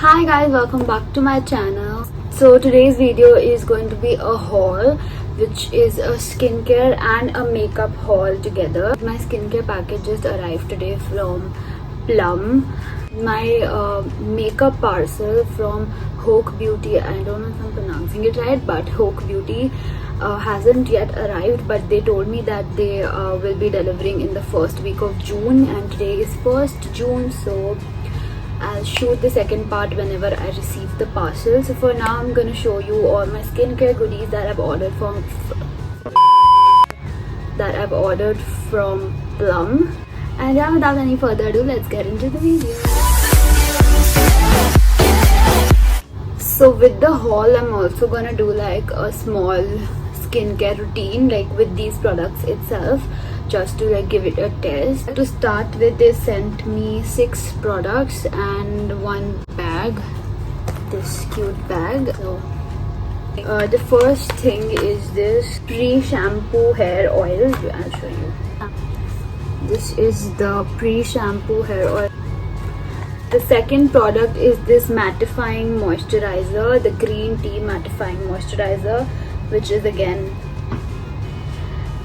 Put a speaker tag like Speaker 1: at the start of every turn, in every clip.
Speaker 1: Hi guys, welcome back to my channel. So today's video is going to be a haul, which is a skincare and a makeup haul together. My skincare package just arrived today from Plum. My makeup parcel from Hoke Beauty, I don't know if I'm pronouncing it right, but Hoke Beauty hasn't yet arrived, but they told me that they will be delivering in the first week of June, and today is 1st June, so I'll shoot the second part whenever I receive the parcel. So for now, I'm gonna show you all my skincare goodies that I've ordered from Plum. And yeah, without any further ado, let's get into the video. So with the haul, I'm also gonna do like a small skincare routine, like with these products itself, just to like give it a test. To start with, they sent me 6 products and 1 bag, this cute bag. So the first thing is this pre-shampoo hair oil. I'll show you. This is the pre-shampoo hair oil. The second product is this mattifying moisturizer, the green tea mattifying moisturizer, which is again.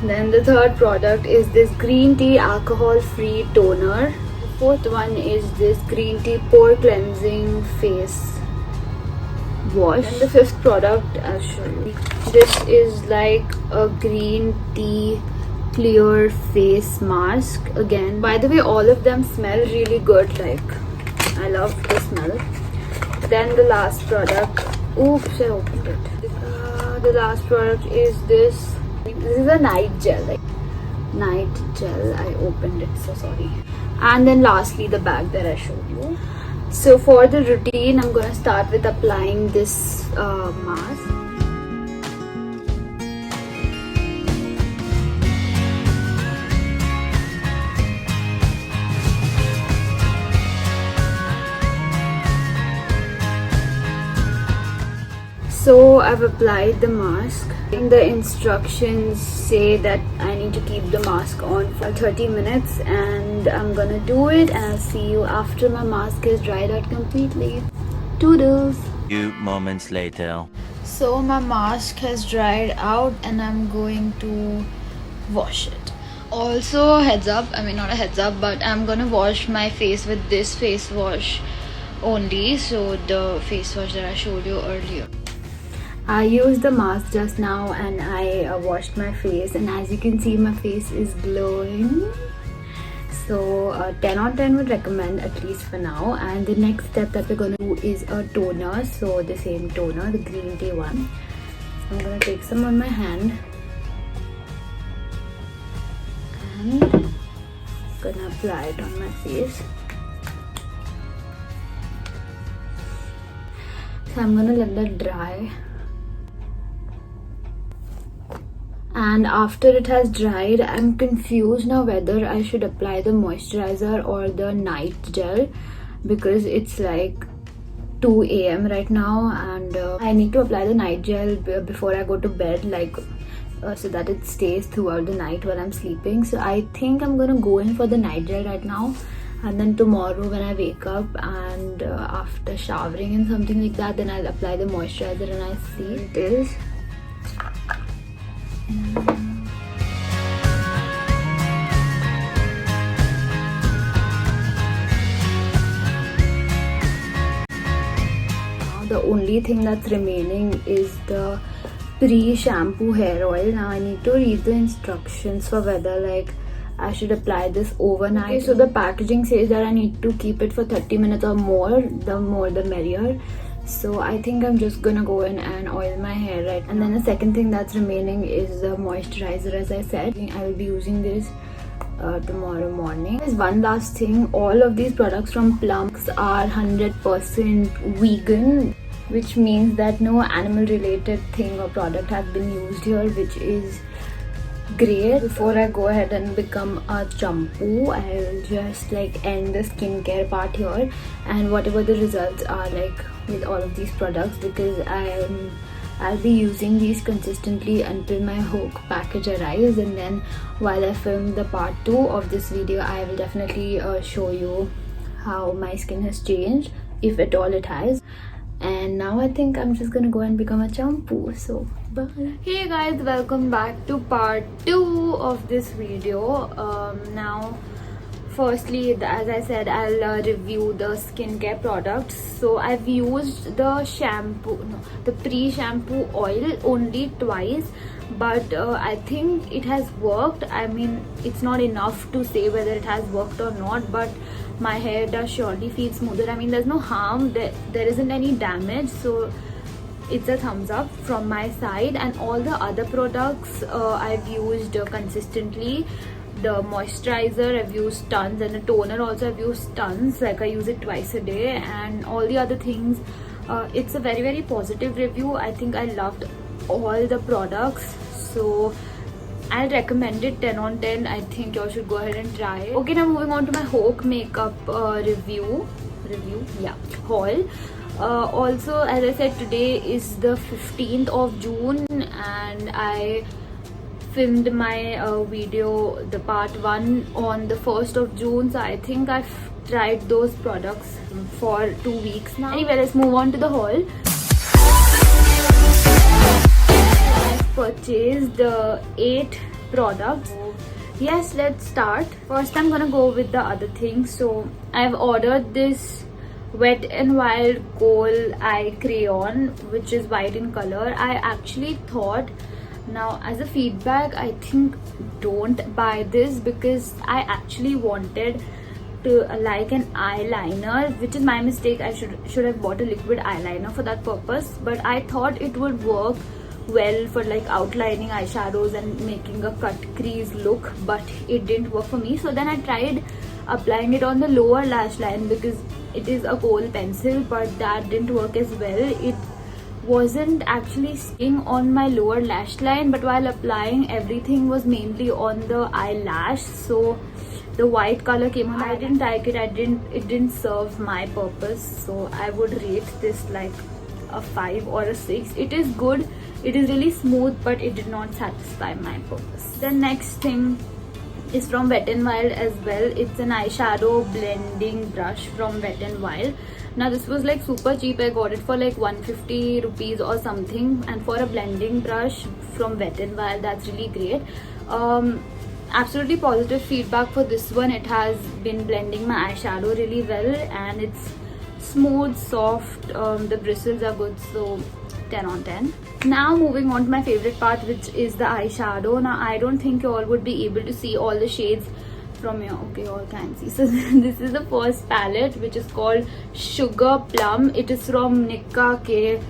Speaker 1: Then the third product is this green tea alcohol free toner. The fourth one is this green tea pore cleansing face wash. And the fifth product, I'll show you. This is like a green tea clear face mask. Again, by the way, all of them smell really good. Like, I love the smell. Then the last product, oops, I opened it. The last product is this. This is a night gel, I opened it, so sorry. And then lastly, the bag that I showed you. So for the routine, I'm gonna start with applying this mask. So I've applied the mask. The instructions say that I need to keep the mask on for 30 minutes, and I'm gonna do it, and I'll see you after my mask is dried out completely. Toodles!
Speaker 2: Few moments later.
Speaker 1: So my mask has dried out and I'm going to wash it. Also, heads up, I mean not a heads up, but I'm gonna wash my face with this face wash only. So the face wash that I showed you earlier. I used the mask just now and I washed my face, and as you can see, my face is glowing. So 10 on 10 would recommend, at least for now. And the next step that we're gonna do is a toner. So the same toner, the green tea one. So I'm gonna take some on my hand and gonna apply it on my face. So I'm gonna let that dry. And after it has dried, I'm confused now whether I should apply the moisturizer or the night gel, because it's like 2 a.m. right now, and I need to apply the night gel before I go to bed, like so that it stays throughout the night while I'm sleeping. So I think I'm gonna go in for the night gel right now, and then tomorrow when I wake up and after showering and something like that, then I'll apply the moisturizer and I'll see it is. The only thing that's remaining is the pre-shampoo hair oil. Now I need to read the instructions for whether like I should apply this overnight. Okay, so the packaging says that I need to keep it for 30 minutes or more. The more the merrier. So I think I'm just gonna go in and oil my hair right now. And then the second thing that's remaining is the moisturizer. As I said, I will be using this tomorrow morning. There's one last thing. All of these products from Plum are 100% vegan, which means that no animal related thing or product has been used here, which is great. Before I go ahead and become a champu, I'll just like end the skincare part here, and whatever the results are like with all of these products, because I'll be using these consistently until my Hoke package arrives, and then while I film the part 2 of this video, I will definitely show you how my skin has changed if at all it has. And now I think I'm just gonna go and become a champu. So bye. Hey guys, welcome back to part 2 of this video. Now firstly, as I said, I'll review the skincare products. So I've used the pre-shampoo oil only twice, but I think it has worked. I mean, it's not enough to say whether it has worked or not, but my hair does surely feel smoother. I mean, there's no harm, there isn't any damage, so it's a thumbs up from my side. And all the other products I've used consistently. The moisturizer I've used tons, and the toner also I've used tons, like I use it twice a day. And all the other things, it's a very, very positive review. I think I loved all the products, so I'd recommend it 10 on 10. I think you all should go ahead and try it. Okay, now moving on to my Hoke makeup haul. Also, as I said, today is the 15th of June and I filmed my video, the part 1, on the 1st of June. So I think I've tried those products for 2 weeks now. Anyway, let's move on to the haul. Purchased 8 products. Yes, let's start. First, I'm gonna go with the other things. So I've ordered this Wet n Wild Kohl eye crayon, which is white in color. I actually thought, now as a feedback, I think don't buy this, because I actually wanted to like an eyeliner, which is my mistake. I should have bought a liquid eyeliner for that purpose, but I thought it would work well for like outlining eyeshadows and making a cut crease look, but it didn't work for me. So then I tried applying it on the lower lash line, because it is a Kohl pencil, but that didn't work as well. It wasn't actually staying on my lower lash line, but while applying, everything was mainly on the eyelash, so the white color came on. I didn't like it. It didn't serve my purpose, so I would rate this like a 5 or a 6. It is good, it is really smooth, but it did not satisfy my purpose. The next thing is from Wet n Wild as well. It's an eyeshadow blending brush from Wet n Wild. Now this was like super cheap. I got it for like 150 rupees or something, and for a blending brush from Wet n Wild, that's really great. Absolutely positive feedback for this one. It has been blending my eyeshadow really well, and it's smooth, soft, the bristles are good, so 10 on 10. Now moving on to my favorite part, which is the eyeshadow. Now I don't think you all would be able to see all the shades from here. Okay, you all can see. So this is the first palette, which is called Sugar Plum. It is from Nicka K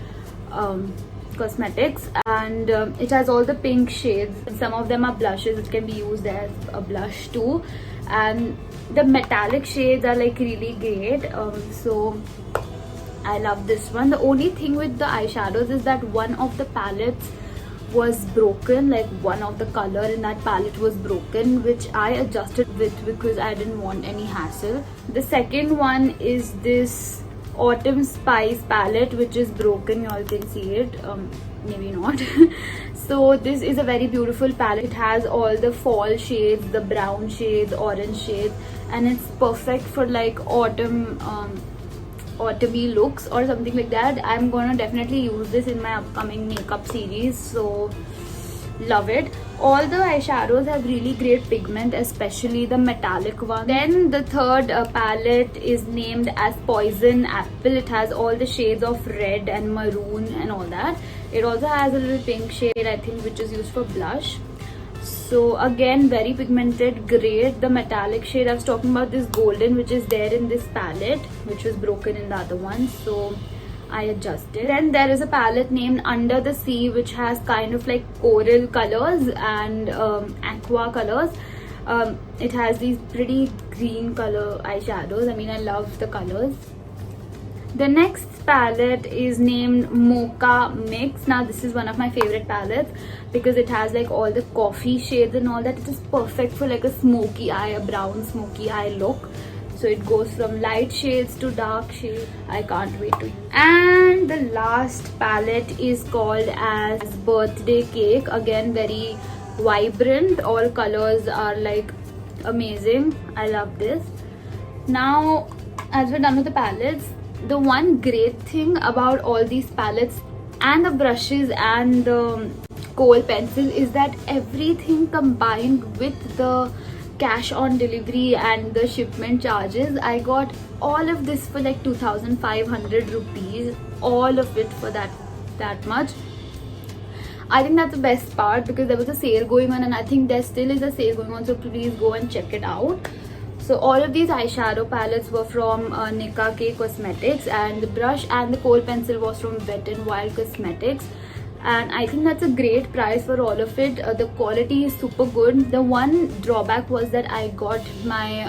Speaker 1: Cosmetics, and it has all the pink shades. Some of them are blushes. It can be used as a blush too, and the metallic shades are like really great. So I love this one. The only thing with the eyeshadows is that one of the palettes was broken, like one of the color in that palette was broken, which I adjusted with because I didn't want any hassle. The second one is this Autumn Spice palette, which is broken. You all can see it, maybe not. So this is a very beautiful palette. It has all the fall shades, the brown shades, orange shades, and it's perfect for like autumny looks or something like that. I'm gonna definitely use this in my upcoming makeup series, so love it. All the eyeshadows have really great pigment, especially the metallic one. Then the third palette is named as Poison Apple. It has all the shades of red and maroon and all that. It also has a little pink shade, I think, which is used for blush. So again, very pigmented, great. The metallic shade I was talking about, this golden, which is there in this palette, which was broken in the other one, so I adjusted. Then there is a palette named Under the Sea, which has kind of like coral colors and aqua colors. It has these pretty green color eyeshadows. I mean, I love the colors. The next palette is named Mocha Mix. Now this is one of my favorite palettes because it has like all the coffee shades and all that. It is perfect for like a smoky eye, a brown smoky eye look. So it goes from light shades to dark shades. I can't wait to use. And the last palette is called as Birthday Cake. Again, very vibrant. All colors are like amazing. I love this. Now, as we're done with the palettes, the one great thing about all these palettes and the brushes and the kohl pencil is that everything combined with the cash on delivery and the shipment charges, I got all of this for like 2500 rupees, all of it for that much. I think that's the best part because there was a sale going on, and I think there still is a sale going on, so please go and check it out. So all of these eyeshadow palettes were from Nika K Cosmetics, and the brush and the kohl pencil was from Wet n Wild Cosmetics. And I think that's a great price for all of it. The quality is super good. The one drawback was that I got my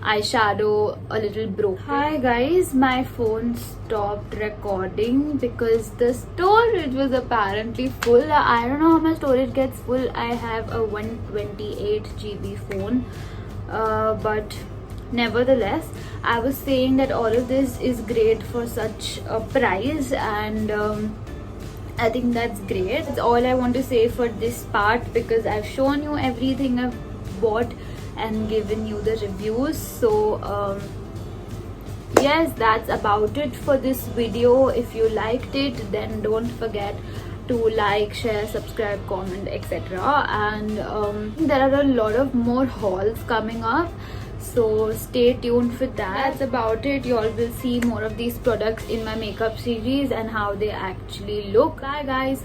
Speaker 1: eyeshadow a little broken. Hi guys, my phone stopped recording because the storage was apparently full. I don't know how my storage gets full. I have a 128 GB phone, but nevertheless, I was saying that all of this is great for such a price, and I think that's great. That's all I want to say for this part because I've shown you everything I've bought and given you the reviews. So yes, that's about it for this video. If you liked it, then don't forget to like, share, subscribe, comment, etc. And there are a lot of more hauls coming up, so stay tuned for that. That's about it. You all will see more of these products in my makeup series and how they actually look. Bye guys.